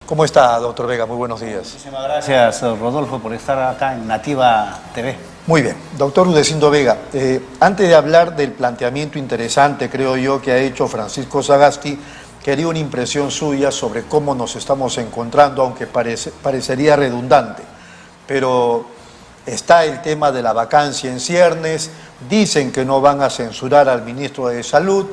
¿Cómo está, doctor Vega? Muy buenos días. Muchísimas gracias, Rodolfo, por estar acá en Nativa TV. Muy bien. Doctor Rudecindo Vega, antes de hablar del planteamiento interesante, creo yo, que ha hecho Francisco Sagasti, quería una impresión suya sobre cómo nos estamos encontrando, aunque parecería redundante. Pero está el tema de la vacancia en ciernes, dicen que no van a censurar al ministro de Salud,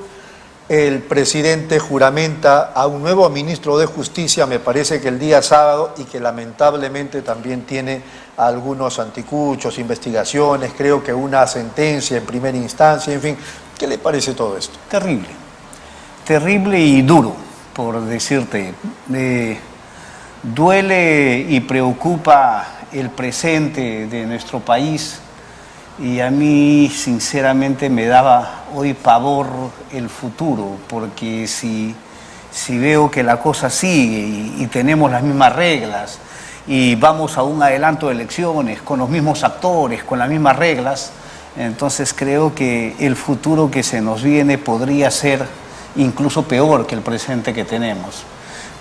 el presidente juramenta a un nuevo ministro de Justicia, me parece que el día sábado, y que lamentablemente también tiene algunos anticuchos, investigaciones, creo que una sentencia en primera instancia, en fin. ¿Qué le parece todo esto? Terrible, terrible y duro, por decirte. Duele y preocupa el presente de nuestro país. Y a mí, sinceramente, me daba hoy pavor el futuro, porque si veo que la cosa sigue y tenemos las mismas reglas y vamos a un adelanto de elecciones con los mismos actores, con las mismas reglas, entonces creo que el futuro que se nos viene podría ser incluso peor que el presente que tenemos.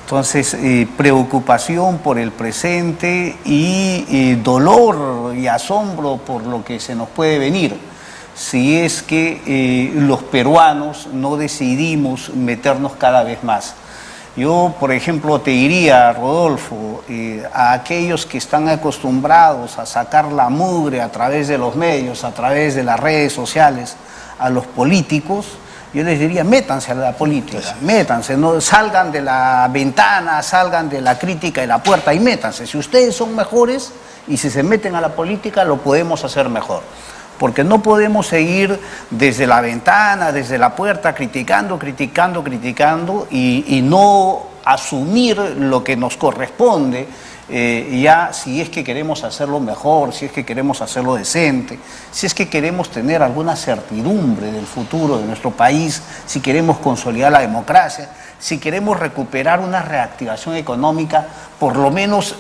Entonces, preocupación por el presente y dolor y asombro por lo que se nos puede venir si es que los peruanos no decidimos meternos cada vez más. Yo, por ejemplo, te diría, Rodolfo, a aquellos que están acostumbrados a sacar la mugre a través de los medios, a través de las redes sociales, a los políticos, yo les diría, métanse a la política, métanse, no salgan de la ventana, salgan de la crítica de la puerta y métanse. Si ustedes son mejores y si se meten a la política, lo podemos hacer mejor. Porque no podemos seguir desde la ventana, desde la puerta, criticando y no asumir lo que nos corresponde. Ya si es que queremos hacerlo mejor, si es que queremos hacerlo decente, si es que queremos tener alguna certidumbre del futuro de nuestro país, si queremos consolidar la democracia, si queremos recuperar una reactivación económica por lo menos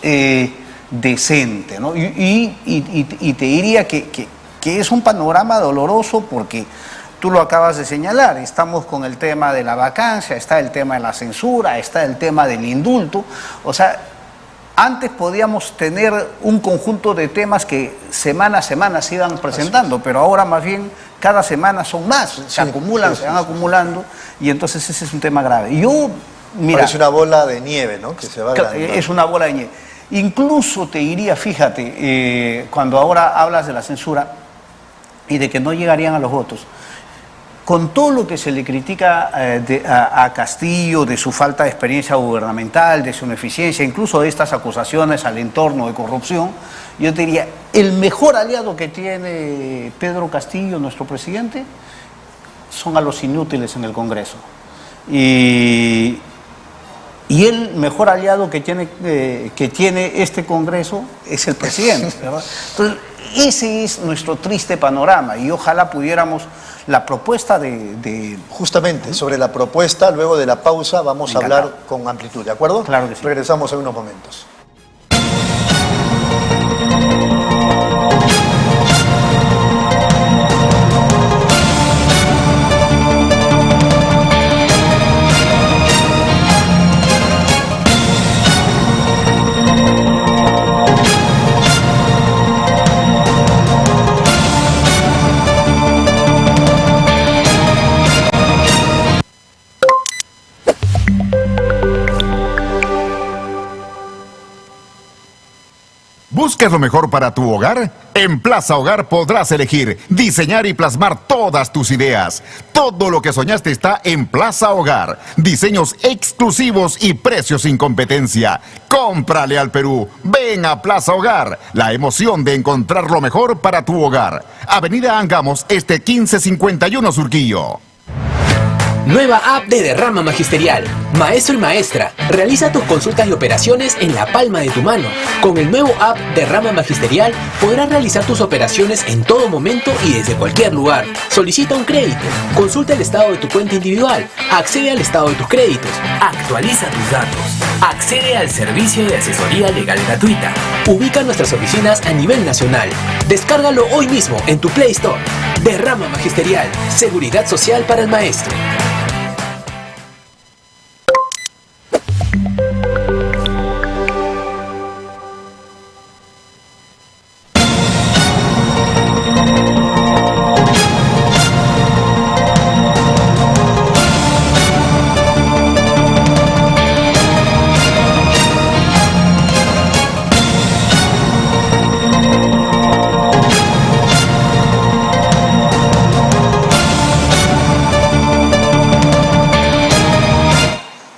decente, ¿no? Y te diría que es un panorama doloroso porque tú lo acabas de señalar, estamos con el tema de la vacancia, está el tema de la censura, está el tema del indulto, o sea, antes podíamos tener un conjunto de temas que semana a semana se iban presentando, pero ahora más bien cada semana son más, se acumulan, se van acumulando, y entonces ese es un tema grave. Yo, mira, parece una bola de nieve, ¿no? Que se va agrandando. Es una bola de nieve. Incluso te diría, fíjate, cuando ahora hablas de la censura y de que no llegarían a los votos, con todo lo que se le critica a Castillo, de su falta de experiencia gubernamental, de su ineficiencia, incluso de estas acusaciones al entorno de corrupción, yo te diría, el mejor aliado que tiene Pedro Castillo, nuestro presidente, son a los inútiles en el Congreso. Y el mejor aliado que tiene este Congreso es el presidente, ¿verdad? Entonces, ese es nuestro triste panorama y ojalá pudiéramos la propuesta Justamente, sobre la propuesta, luego de la pausa, vamos a hablar con amplitud, ¿de acuerdo? Claro que sí. Regresamos en unos momentos. ¿Buscas lo mejor para tu hogar? En Plaza Hogar podrás elegir, diseñar y plasmar todas tus ideas. Todo lo que soñaste está en Plaza Hogar. Diseños exclusivos y precios sin competencia. Cómprale al Perú. Ven a Plaza Hogar. La emoción de encontrar lo mejor para tu hogar. Avenida Angamos, 1551 Surquillo. Nueva app de Derrama Magisterial. Maestro y maestra, realiza tus consultas y operaciones en la palma de tu mano. Con el nuevo app Derrama Magisterial podrás realizar tus operaciones en todo momento y desde cualquier lugar. Solicita un crédito, consulta el estado de tu cuenta individual, accede al estado de tus créditos, actualiza tus datos, accede al servicio de asesoría legal gratuita. Ubica nuestras oficinas a nivel nacional. Descárgalo hoy mismo en tu Play Store. Derrama Magisterial, seguridad social para el maestro.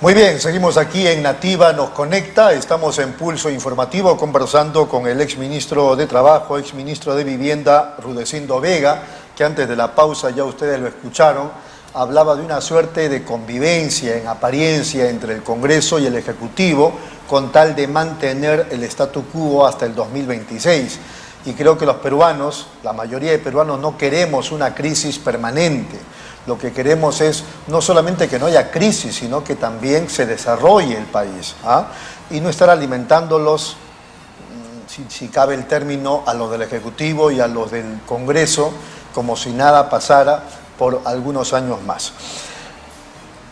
Muy bien, seguimos aquí en Nativa Nos Conecta, estamos en Pulso Informativo conversando con el exministro de Trabajo, exministro de Vivienda, Rudecindo Vega, que antes de la pausa ya ustedes lo escucharon, hablaba de una suerte de convivencia en apariencia entre el Congreso y el Ejecutivo con tal de mantener el statu quo hasta el 2026. Y creo que los peruanos, la mayoría de peruanos, no queremos una crisis permanente. Lo que queremos es no solamente que no haya crisis, sino que también se desarrolle el país, ¿ah? Y no estar alimentándolos, si cabe el término, a los del Ejecutivo y a los del Congreso, como si nada pasara por algunos años más.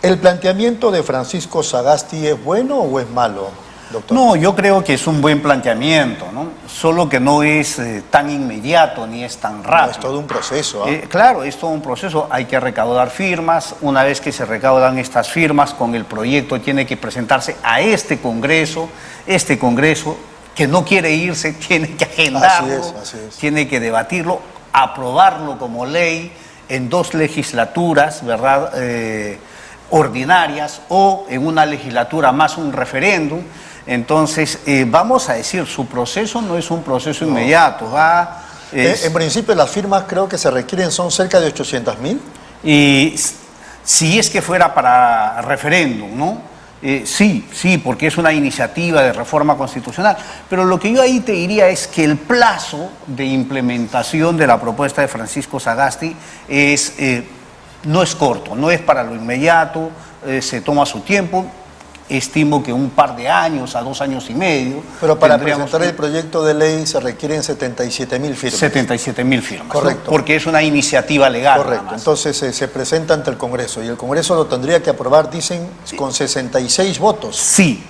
¿El planteamiento de Francisco Sagasti es bueno o es malo, doctor? No, yo creo que es un buen planteamiento, ¿no? Solo que no es tan inmediato ni es tan rápido. No, es todo un proceso, ¿ah? Claro, es todo un proceso. Hay que recaudar firmas. Una vez que se recaudan estas firmas, con el proyecto tiene que presentarse a este Congreso. Este Congreso, que no quiere irse, tiene que agendarlo, así es. Tiene que debatirlo, aprobarlo como ley en 2 legislaturas, ¿verdad?, ordinarias, o en una legislatura más un referéndum. Entonces, vamos a decir, su proceso no es un proceso inmediato. En principio, las firmas creo que se requieren son cerca de 800.000. Y si es que fuera para referéndum, ¿no? Sí, porque es una iniciativa de reforma constitucional. Pero lo que yo ahí te diría es que el plazo de implementación de la propuesta de Francisco Sagasti no es corto, no es para lo inmediato, se toma su tiempo. Estimo que un par de años a 2 años y medio. Pero para presentar el proyecto de ley se requieren 77.000 firmas. 77.000 firmas. Correcto. ¿No? Porque es una iniciativa legal. Correcto. Entonces se presenta ante el Congreso y el Congreso lo tendría que aprobar, dicen, con 66 votos. Sí,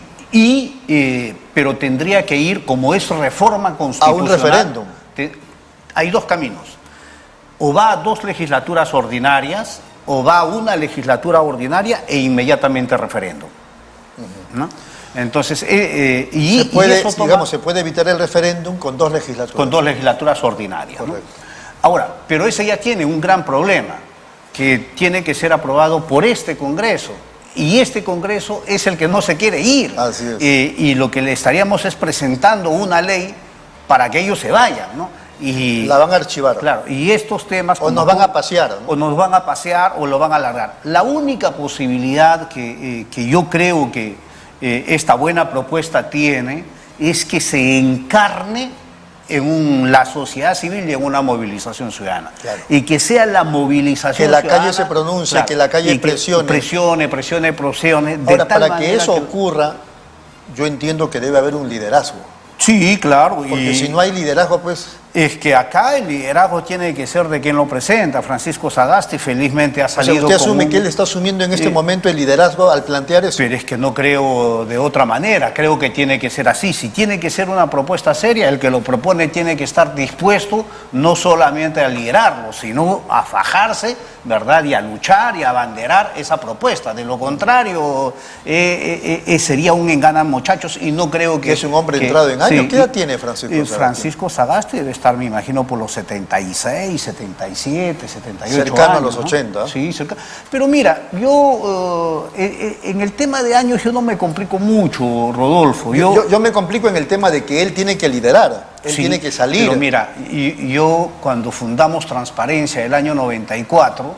pero tendría que ir, como es reforma constitucional, a un referéndum. Hay 2 caminos. O va a 2 legislaturas ordinarias, o va a una legislatura ordinaria e inmediatamente referéndum. ¿No? Entonces, se puede evitar el referéndum con 2 legislaturas. Con 2 legislaturas ordinarias. Correcto. ¿No? Ahora, pero ese ya tiene un gran problema, que tiene que ser aprobado por este Congreso. Y este Congreso es el que no se quiere ir. Así es. Y lo que le estaríamos es presentando una ley para que ellos se vayan, ¿no? Y la van a archivar. Claro, y estos temas... O nos van a pasear, ¿no? O nos van a pasear o lo van a alargar. La única posibilidad que yo creo que esta buena propuesta tiene es que se encarne en la sociedad civil y en una movilización ciudadana. Claro. Y que sea la movilización ciudadana... Que la calle se pronuncie, claro, que la calle presione. Presione. Ahora, para que eso ocurra, yo entiendo que debe haber un liderazgo. Sí, claro. Porque si no hay liderazgo, pues... Es que acá el liderazgo tiene que ser de quien lo presenta. Francisco Sagasti felizmente ha salido... O sea, usted asume que él está asumiendo en este momento el liderazgo al plantear eso. Pero es que no creo de otra manera. Creo que tiene que ser así. Si tiene que ser una propuesta seria, el que lo propone tiene que estar dispuesto no solamente a liderarlo, sino a fajarse, ¿verdad?, y a luchar y a abanderar esa propuesta. De lo contrario, sería un engana, muchachos, y no creo que... Es un hombre entrado en años. Sí. ¿Qué edad tiene Francisco Sagasti? Francisco Sagasti debe estar, me imagino, por los 76, 77, 78 cercano años, a los 80. ¿no? Sí, cercano. Pero mira, yo en el tema de años yo no me complico mucho, Rodolfo. Yo me complico en el tema de que él tiene que liderar, él tiene que salir. Pero mira, yo cuando fundamos Transparencia el año 94,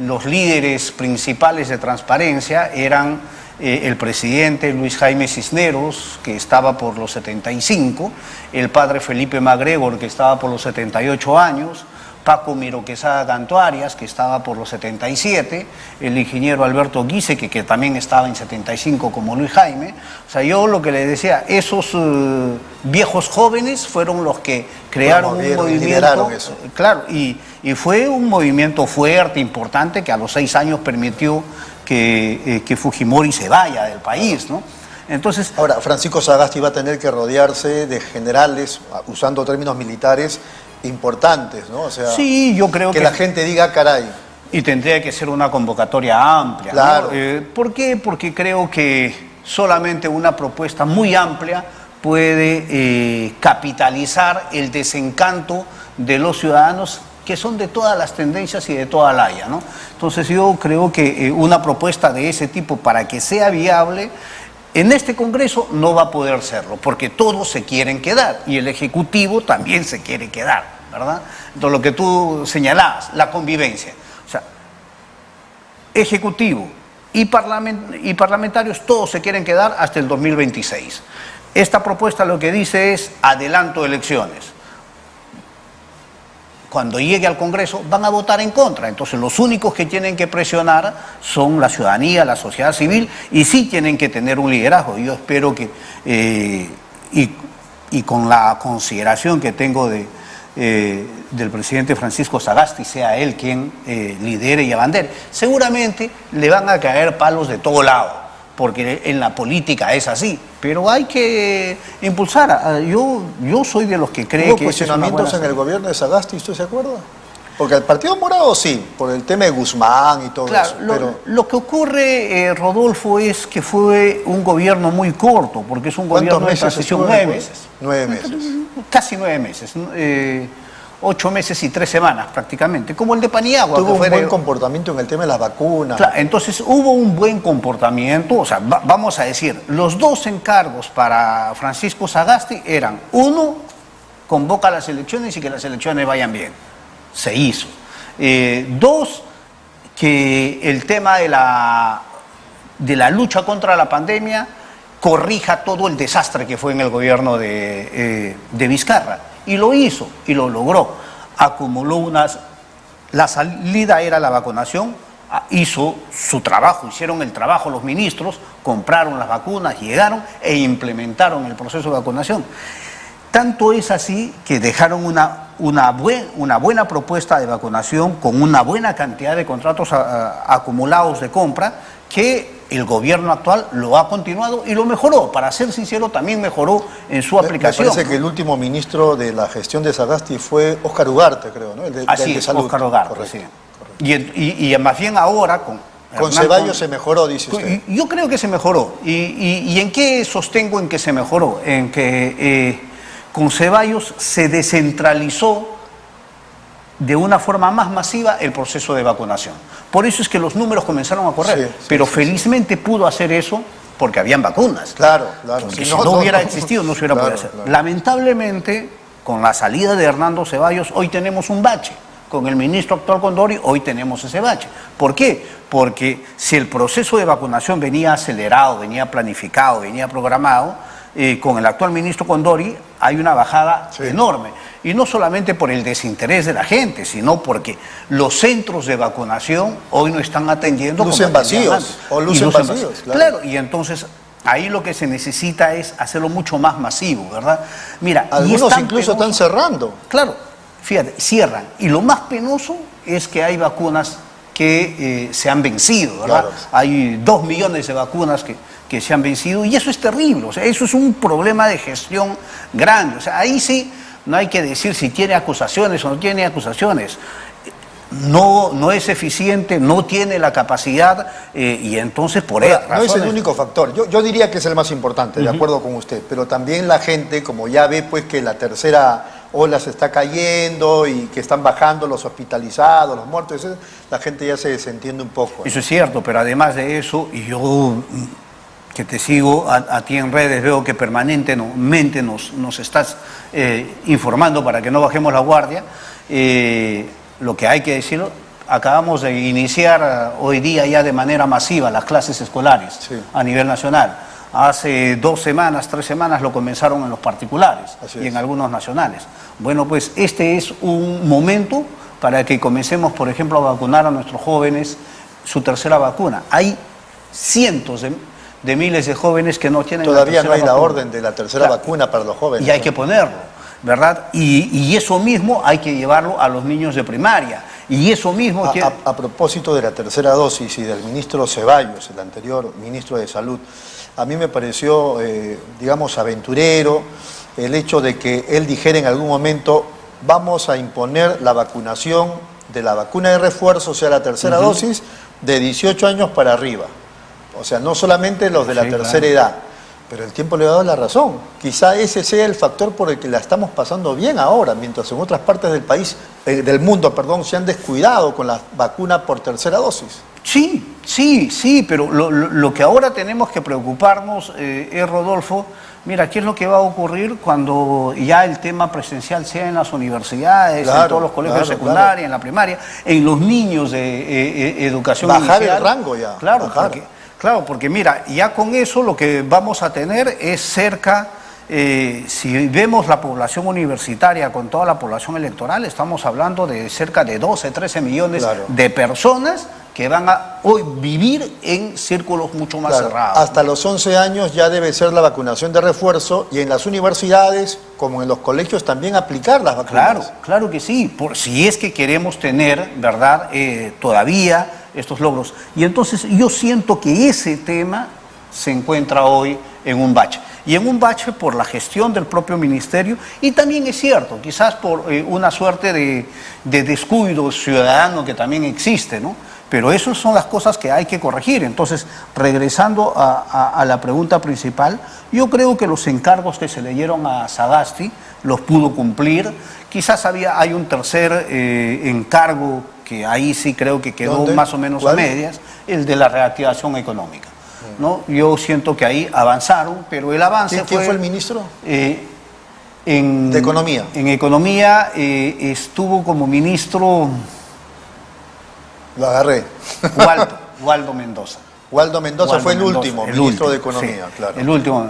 los líderes principales de Transparencia eran el presidente Luis Jaime Cisneros, que estaba por los 75, el padre Felipe MacGregor, que estaba por los 78 años, Paco Miro Quesada Cantuarias, que estaba por los 77, el ingeniero Alberto Guise, que también estaba en 75 como Luis Jaime. O sea, yo lo que le decía, esos viejos jóvenes fueron los que crearon un movimiento. Eso. Claro, y fue un movimiento fuerte, importante, que a los 6 años permitió que Fujimori se vaya del país, ¿no? Entonces, ahora, Francisco Sagasti va a tener que rodearse de generales, usando términos militares, importantes, ¿no? O sea, sí, yo creo que la gente diga, caray. Y tendría que ser una convocatoria amplia, claro, ¿no? ¿Por qué? Porque creo que solamente una propuesta muy amplia puede capitalizar el desencanto de los ciudadanos que son de todas las tendencias y de toda la haya, ¿no? Entonces yo creo que una propuesta de ese tipo, para que sea viable, en este Congreso no va a poder serlo, porque todos se quieren quedar y el Ejecutivo también se quiere quedar, ¿verdad? Entonces lo que tú señalabas, la convivencia. O sea, Ejecutivo y parlamentarios, todos se quieren quedar hasta el 2026. Esta propuesta lo que dice es adelanto de elecciones. Cuando llegue al Congreso van a votar en contra. Entonces los únicos que tienen que presionar son la ciudadanía, la sociedad civil, y sí tienen que tener un liderazgo. Yo espero que, y con la consideración que tengo del presidente Francisco Sagasti, sea él quien lidere y abandere. Seguramente le van a caer palos de todo lado, porque en la política es así, pero hay que impulsar. Yo soy de los que creen ¿Hubo que cuestionamientos en el gobierno de Sagasti, usted se acuerda? Porque el Partido Morado sí, por el tema de Guzmán y todo eso. Pero lo que ocurre, Rodolfo, es que fue un gobierno muy corto, porque es un gobierno de transición. 9 meses. 9 meses. Casi 9 meses. 8 meses y 3 semanas prácticamente, como el de Paniagua. Tuvo un buen comportamiento en el tema de las vacunas. Claro, entonces hubo un buen comportamiento, o sea, vamos a decir, los dos encargos para Francisco Sagasti eran: uno, convoca las elecciones y que las elecciones vayan bien. Se hizo. Dos, que el tema de la lucha contra la pandemia corrija todo el desastre que fue en el gobierno de Vizcarra. Y lo hizo, y lo logró. Acumuló la salida era la vacunación, hizo su trabajo, hicieron el trabajo los ministros, compraron las vacunas, llegaron e implementaron el proceso de vacunación. Tanto es así que dejaron una buena propuesta de vacunación con una buena cantidad de contratos acumulados de compra, que el gobierno actual lo ha continuado y lo mejoró. Para ser sincero, también mejoró en su aplicación. Me parece que el último ministro de la gestión de Sagasti fue Óscar Ugarte, creo, ¿no? Así es, Óscar Ugarte, correcto, sí. Y más bien ahora con Ceballos se mejoró, dice usted. Yo creo que se mejoró. ¿Y en qué sostengo en que se mejoró? En que con Ceballos se descentralizó de una forma más masiva el proceso de vacunación. Por eso es que los números comenzaron a correr. Pero felizmente pudo hacer eso porque habían vacunas. Claro. Porque si no hubiera existido, no se hubiera podido hacer. Claro. Lamentablemente, con la salida de Hernando Ceballos, hoy tenemos un bache. Con el ministro actual Condori, hoy tenemos ese bache. ¿Por qué? Porque si el proceso de vacunación venía acelerado, venía planificado, venía programado, con el actual ministro Condori hay una bajada enorme. Y no solamente por el desinterés de la gente, sino porque los centros de vacunación hoy no están atendiendo. Lucen vacíos. O lucen vacíos. Claro, y entonces ahí lo que se necesita es hacerlo mucho más masivo, ¿verdad? Mira, algunos incluso están cerrando. Claro, fíjate, cierran. Y lo más penoso es que hay vacunas que se han vencido, ¿verdad? Claro. Hay 2 millones de vacunas que se han vencido, y eso es terrible. O sea, eso es un problema de gestión grande. O sea, ahí sí no hay que decir si tiene acusaciones o no tiene acusaciones. No es eficiente, no tiene la capacidad, y entonces por eso. No es el único factor. Yo diría que es el más importante, de acuerdo con usted. Pero también la gente, como ya ve pues que la tercera ola se está cayendo y que están bajando los hospitalizados, los muertos, la gente ya se desentiende un poco, ¿no? Eso es cierto, pero además de eso, y yo que te sigo a ti en redes, veo que permanentemente nos estás informando para que no bajemos la guardia. Lo que hay que decirlo, acabamos de iniciar hoy día ya de manera masiva las clases escolares a nivel nacional. Hace 2 semanas, 3 semanas lo comenzaron en los particulares y en algunos nacionales. Bueno, pues este es un momento para que comencemos, por ejemplo, a vacunar a nuestros jóvenes su tercera vacuna. Hay cientos de miles de jóvenes que no tienen todavía no hay la orden de la tercera vacuna para los jóvenes. Y hay que ponerlo, ¿verdad? Y eso mismo hay que llevarlo a los niños de primaria. Y eso mismo... A propósito de la tercera dosis y del ministro Ceballos, el anterior ministro de Salud, a mí me pareció, digamos, aventurero el hecho de que él dijera en algún momento: vamos a imponer la vacunación de la vacuna de refuerzo, o sea, la tercera dosis, de 18 años para arriba. O sea, no solamente los de la tercera edad. Pero el tiempo le ha dado la razón. Quizá ese sea el factor por el que la estamos pasando bien ahora, mientras en otras partes del país, del mundo, perdón, se han descuidado con la vacuna por tercera dosis. Sí, pero lo que ahora tenemos que preocuparnos es, Rodolfo, mira, ¿qué es lo que va a ocurrir cuando ya el tema presencial sea en las universidades, Claro, en todos los colegios de secundaria, en la primaria, en los niños de educación Bajar inicial? el rango ya. Claro, bajar. porque mira, ya con eso lo que vamos a tener es cerca, si vemos la población universitaria con toda la población electoral, estamos hablando de cerca de 12, 13 millones Claro. de personas que van a hoy vivir en círculos mucho más Claro, cerrados. hasta los 11 años ya debe ser la vacunación de refuerzo y en las universidades, como en los colegios, también aplicar las vacunas. Claro que sí, por si es que queremos tener, ¿verdad?, todavía estos logros. Y entonces yo siento que ese tema se encuentra hoy en un bache. Y en un bache por la gestión del propio ministerio, y también es cierto, quizás por una suerte de descuido ciudadano que también existe, ¿no? Pero esas son las cosas que hay que corregir. Entonces, regresando a la pregunta principal, yo creo que los encargos que se le dieron a Sagasti los pudo cumplir. Quizás hay un tercer encargo que ahí sí creo que quedó ¿Dónde? más o menos ¿Cuál? a medias, el de la reactivación económica, ¿no? Yo siento que ahí avanzaron, pero el avance ¿Quién fue el ministro? de Economía. En Economía estuvo como ministro Lo agarré. Waldo Mendoza. Waldo Mendoza Waldo fue el Mendoza, último el ministro último, de Economía, sí, claro. el último.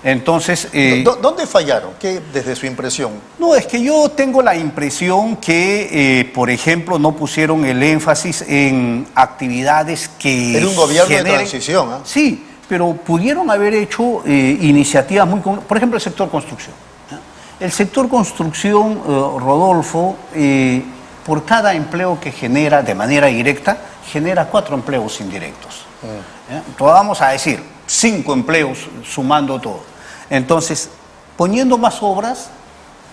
Entonces, ¿Dónde fallaron? ¿Qué, desde su impresión? no, es que yo tengo la impresión que, por ejemplo, no pusieron el énfasis en actividades que Era un gobierno de generen- transición, ¿ah? Sí, pero pudieron haber hecho iniciativas muy... Por ejemplo, el sector construcción. ¿Ya? El sector construcción, Rodolfo, por cada empleo que genera de manera directa, genera 4 empleos indirectos. ¿Ya? Entonces, vamos a decir, 5 empleos sumando todo. Entonces, poniendo más obras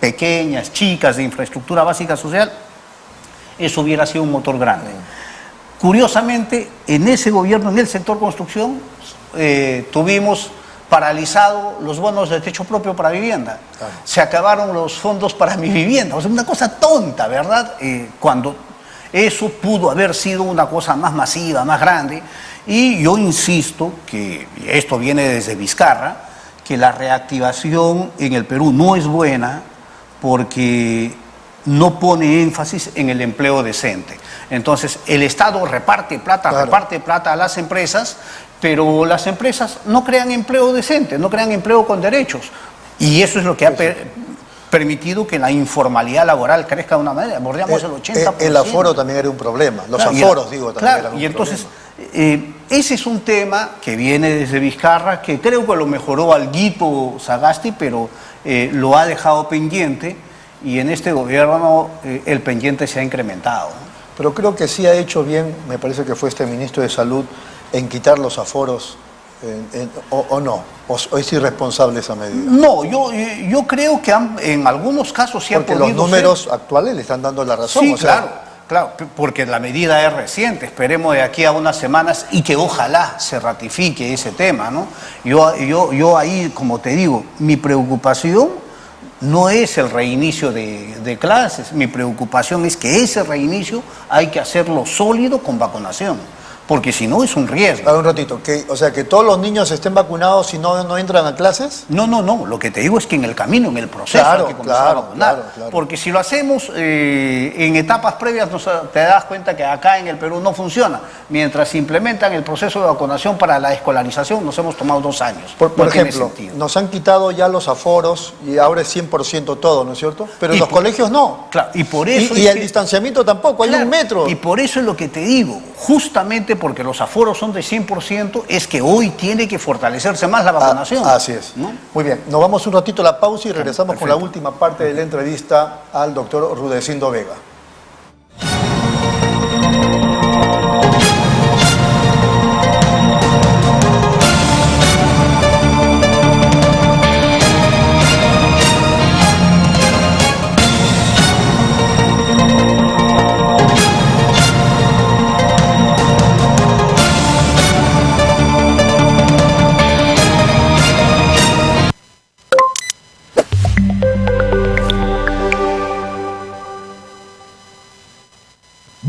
pequeñas, chicas, de infraestructura básica social, eso hubiera sido un motor grande. Curiosamente, en ese gobierno, en el sector construcción, tuvimos paralizado los bonos de techo propio para vivienda. Se acabaron los fondos para mi vivienda. O sea, una cosa tonta, ¿verdad? Cuando eso pudo haber sido una cosa más masiva, más grande. Y yo insisto que esto viene desde Vizcarra, que la reactivación en el Perú no es buena porque no pone énfasis en el empleo decente. Entonces, el Estado reparte plata a las empresas, pero las empresas no crean empleo decente, no crean empleo con derechos. Y eso es lo que ha permitido que la informalidad laboral crezca de una manera. Abordamos el 80%. El aforo también era un problema. Los aforos, digo, también eran un y entonces, problema. ese es un tema que viene desde Vizcarra, que creo que lo mejoró alguito Sagasti, pero lo ha dejado pendiente, y en este gobierno el pendiente se ha incrementado. Pero creo que sí ha hecho bien, me parece que fue este ministro de Salud, en quitar los aforos, o no, o es irresponsable esa medida. No, yo creo que en algunos casos sí ha Porque podido los números ser. actuales le están dando la razón. Sí, o sea, claro, porque la medida es reciente. Esperemos de aquí a unas semanas y que ojalá se ratifique ese tema, ¿no? Yo ahí, como te digo, mi preocupación no es el reinicio de clases, mi preocupación es que ese reinicio hay que hacerlo sólido con vacunación, porque si no es un riesgo. A ver, un ratito, o sea, que todos los niños estén vacunados y no entran a clases. No, lo que te digo es que en el camino, en el proceso Claro, hay que comenzar a vacunar. claro. Porque si lo hacemos en etapas previas, te das cuenta que acá en el Perú no funciona. Mientras se implementan el proceso de vacunación para la escolarización, nos hemos tomado 2 años. Por No tiene ejemplo, sentido. nos han quitado ya los aforos y ahora es 100% todo, ¿no es cierto? Pero en Y los por- colegios no. Claro, y por eso... Y es el que- distanciamiento tampoco, hay Claro, 1 metro. Y por eso es lo que te digo, justamente porque los aforos son de 100%, es que hoy tiene que fortalecerse más la vacunación. Así es. ¿no? Muy bien, nos vamos un ratito a la pausa y regresamos con la Perfecto. última parte de la entrevista al doctor Rudecindo Vega.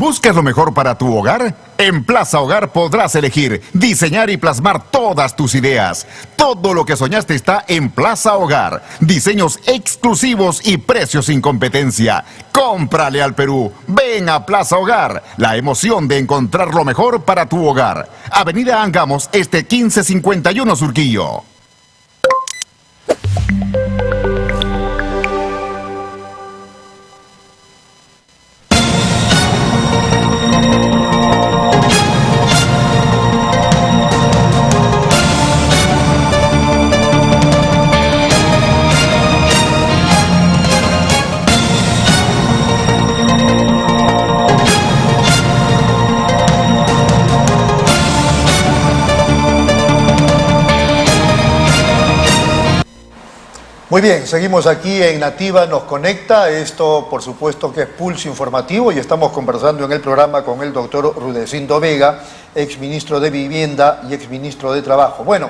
¿Buscas lo mejor para tu hogar? En Plaza Hogar podrás elegir, diseñar y plasmar todas tus ideas. Todo lo que soñaste está en Plaza Hogar. Diseños exclusivos y precios sin competencia. Cómprale al Perú. Ven a Plaza Hogar. La emoción de encontrar lo mejor para tu hogar. Avenida Angamos, 1551 Surquillo. Muy bien, seguimos aquí en Nativa Nos Conecta. Esto, por supuesto, que es Pulso Informativo y estamos conversando en el programa con el doctor Rudecindo Vega, exministro de Vivienda y exministro de Trabajo. Bueno,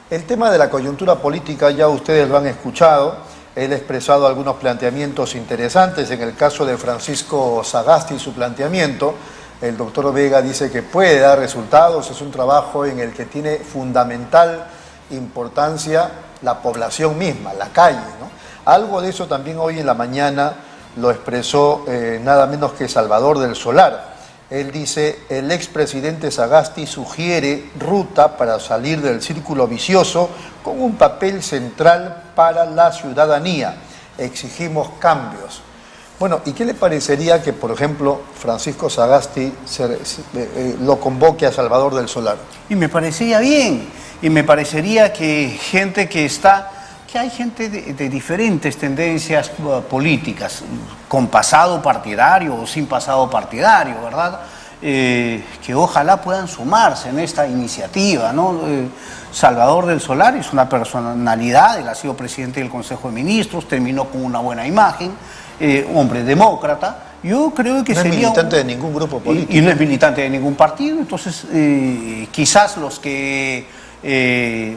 el tema de la coyuntura política ya ustedes lo han escuchado. Él ha expresado algunos planteamientos interesantes. En el caso de Francisco Sagasti, su planteamiento, el doctor Vega dice que puede dar resultados. Es un trabajo en el que tiene fundamental importancia la población misma, la calle, ¿no? Algo de eso también hoy en la mañana lo expresó nada menos que Salvador del Solar. Él dice, el expresidente Sagasti sugiere ruta para salir del círculo vicioso con un papel central para la ciudadanía. Exigimos cambios. Bueno, ¿y qué le parecería que, por ejemplo, Francisco Sagasti lo convoque a Salvador del Solar? Y me parecería bien. Y me parecería que hay gente de diferentes tendencias políticas, con pasado partidario o sin pasado partidario, ¿verdad? Que ojalá puedan sumarse en esta iniciativa, ¿no? Salvador del Solar es una personalidad, él ha sido presidente del Consejo de Ministros, terminó con una buena imagen, hombre demócrata. Yo creo que no sería... No es militante de ningún grupo político. Y no es militante de ningún partido, entonces quizás los que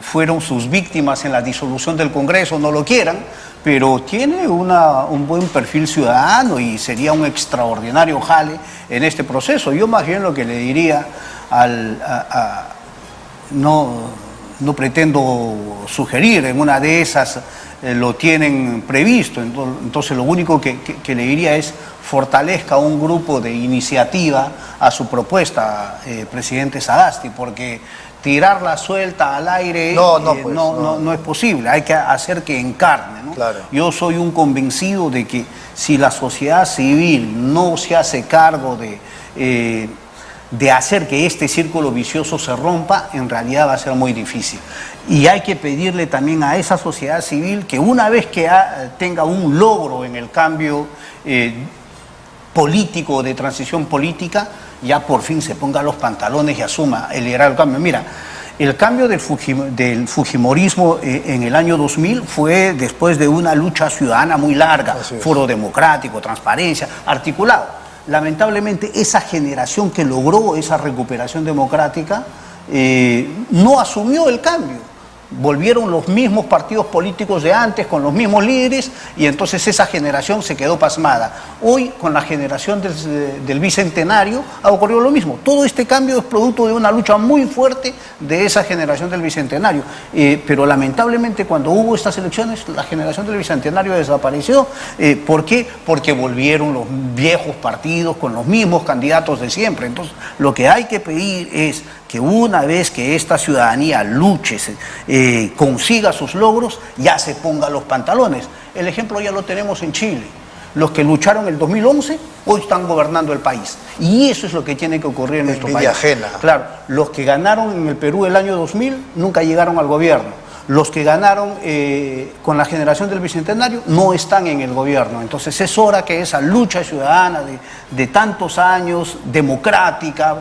fueron sus víctimas en la disolución del Congreso no lo quieran, pero tiene un buen perfil ciudadano y sería un extraordinario jale en este proceso. Yo más bien lo que le diría no pretendo sugerir, en una de esas lo tienen previsto, entonces lo único que le diría es fortalezca un grupo de iniciativa a su propuesta, presidente Sagasti, porque tirarla suelta al aire no es posible, hay que hacer que encarne, ¿no? Claro. Yo soy un convencido de que si la sociedad civil no se hace cargo de hacer que este círculo vicioso se rompa, en realidad va a ser muy difícil. Y hay que pedirle también a esa sociedad civil que una vez que tenga un logro en el cambio político, de transición política, ya por fin se ponga los pantalones y asuma el liderazgo del cambio. Mira, el cambio del fujimorismo en el año 2000 fue después de una lucha ciudadana muy larga, foro democrático, transparencia, articulado. Lamentablemente esa generación que logró esa recuperación democrática no asumió el cambio. Volvieron los mismos partidos políticos de antes, con los mismos líderes, y entonces esa generación se quedó pasmada. Hoy, con la generación del Bicentenario, ha ocurrido lo mismo. Todo este cambio es producto de una lucha muy fuerte de esa generación del Bicentenario. Pero lamentablemente, cuando hubo estas elecciones, la generación del Bicentenario desapareció. ¿Por qué? Porque volvieron los viejos partidos con los mismos candidatos de siempre. Entonces, lo que hay que pedir es que una vez que esta ciudadanía luche, consiga sus logros, ya se ponga los pantalones. El ejemplo ya lo tenemos en Chile. Los que lucharon en el 2011 hoy están gobernando el país. Y eso es lo que tiene que ocurrir en nuestro país. Ajena. Claro, los que ganaron en el Perú el año 2000 nunca llegaron al gobierno. Los que ganaron con la generación del Bicentenario no están en el gobierno. Entonces es hora que esa lucha ciudadana de tantos años, democrática,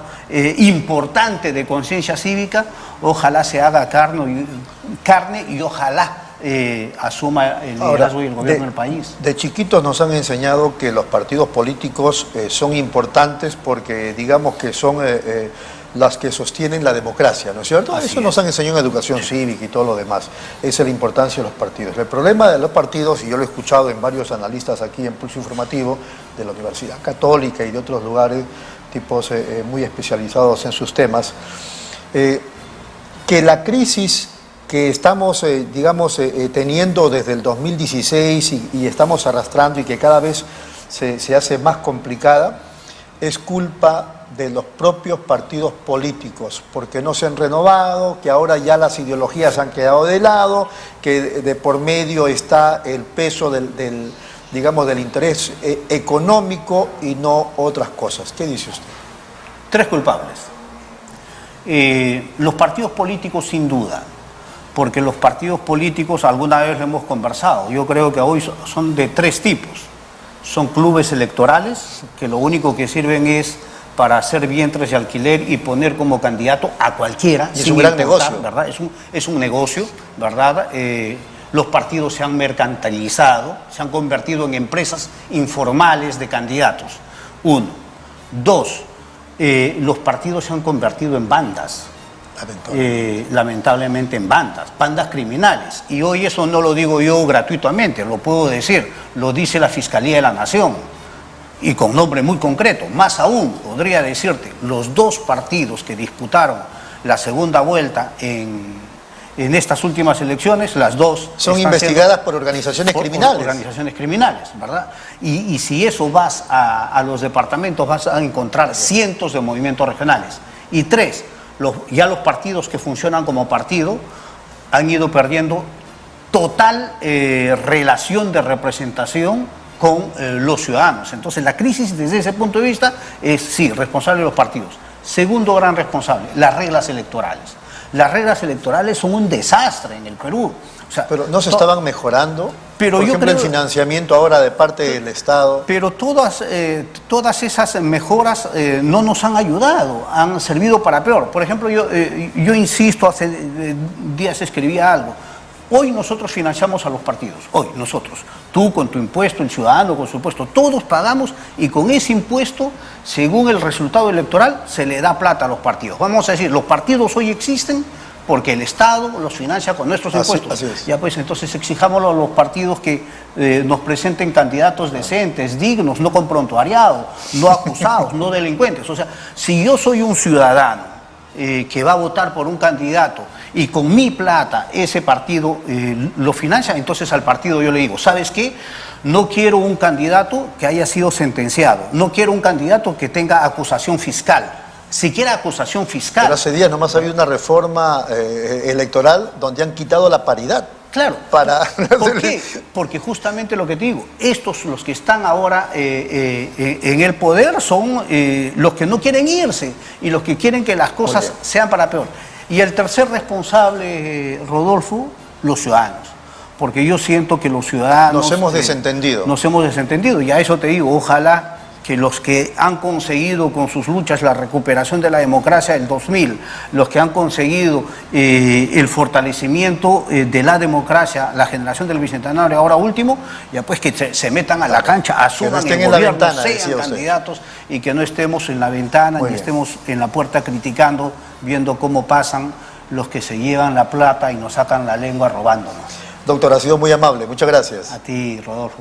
importante, de conciencia cívica, ojalá se haga carne y ojalá asuma el liderazgo y el gobierno del país. De chiquitos nos han enseñado que los partidos políticos son importantes porque digamos que son las que sostienen la democracia, ¿no es cierto? Así Eso nos han enseñado en educación cívica y todo lo demás. Esa es la importancia de los partidos. El problema de los partidos, y yo lo he escuchado en varios analistas aquí en Pulso Informativo, de la Universidad Católica y de otros lugares, tipos muy especializados en sus temas, que la crisis que estamos, teniendo desde el 2016 y estamos arrastrando y que cada vez se hace más complicada, es culpa de los propios partidos políticos, porque no se han renovado, que ahora ya las ideologías han quedado de lado, que de por medio está el peso del interés económico y no otras cosas. ¿Qué dice usted? 3 culpables. Los partidos políticos, sin duda, porque los partidos políticos, alguna vez lo hemos conversado, yo creo que hoy son de 3 tipos. Son clubes electorales, que lo único que sirven es para hacer vientres de alquiler y poner como candidato a cualquiera. Y es un gran negocio, ¿verdad? Es un negocio, ¿verdad? Los partidos se han mercantilizado, se han convertido en empresas informales de candidatos. 1. 2. Los partidos se han convertido en bandas. Lamentablemente en bandas criminales. Y hoy eso no lo digo yo gratuitamente, lo puedo decir, lo dice la Fiscalía de la Nación. Y con nombre muy concreto. Más aún, podría decirte, los 2 partidos que disputaron la segunda vuelta en estas últimas elecciones, las 2 son investigadas por organizaciones criminales. Por organizaciones criminales, ¿verdad? Y si eso vas a los departamentos, vas a encontrar cientos de movimientos regionales. Y 3, ya los partidos que funcionan como partido han ido perdiendo total relación de representación con los ciudadanos. Entonces la crisis desde ese punto de vista es, sí, responsable de los partidos. Segundo gran responsable, las reglas electorales. Las reglas electorales son un desastre en el Perú. O sea, pero no se estaban mejorando. Pero por ejemplo, el financiamiento ahora de parte del Estado. Pero todas esas mejoras no nos han ayudado, han servido para peor. Por ejemplo, yo insisto, hace días escribía algo. Hoy nosotros financiamos a los partidos, hoy nosotros, tú con tu impuesto, el ciudadano con su impuesto, todos pagamos y con ese impuesto, según el resultado electoral, se le da plata a los partidos. Vamos a decir, los partidos hoy existen porque el Estado los financia con nuestros impuestos. Así es. Ya pues entonces exijámoslo a los partidos que nos presenten candidatos decentes, dignos, no con prontuariado, no acusados, no delincuentes. O sea, si yo soy un ciudadano que va a votar por un candidato y con mi plata ese partido lo financia, entonces al partido yo le digo, ¿sabes qué? No quiero un candidato que haya sido sentenciado, no quiero un candidato que tenga acusación fiscal, siquiera acusación fiscal. Pero hace días nomás había una reforma electoral donde han quitado la paridad. Claro. ¿Por qué? Porque justamente lo que te digo, los que están ahora en el poder son los que no quieren irse y los que quieren que las cosas sean para peor. Y el tercer responsable, Rodolfo, los ciudadanos. Porque yo siento que los ciudadanos... Nos hemos desentendido. Nos hemos desentendido. Y a eso te digo, ojalá que los que han conseguido con sus luchas la recuperación de la democracia del 2000, los que han conseguido el fortalecimiento de la democracia, la generación del Bicentenario, ahora último, ya pues que se metan a la cancha, asuman el gobierno, sean candidatos y que no estemos en la ventana, ni estemos en la puerta criticando, viendo cómo pasan los que se llevan la plata y nos sacan la lengua robándonos. Doctor, ha sido muy amable. Muchas gracias. A ti, Rodolfo.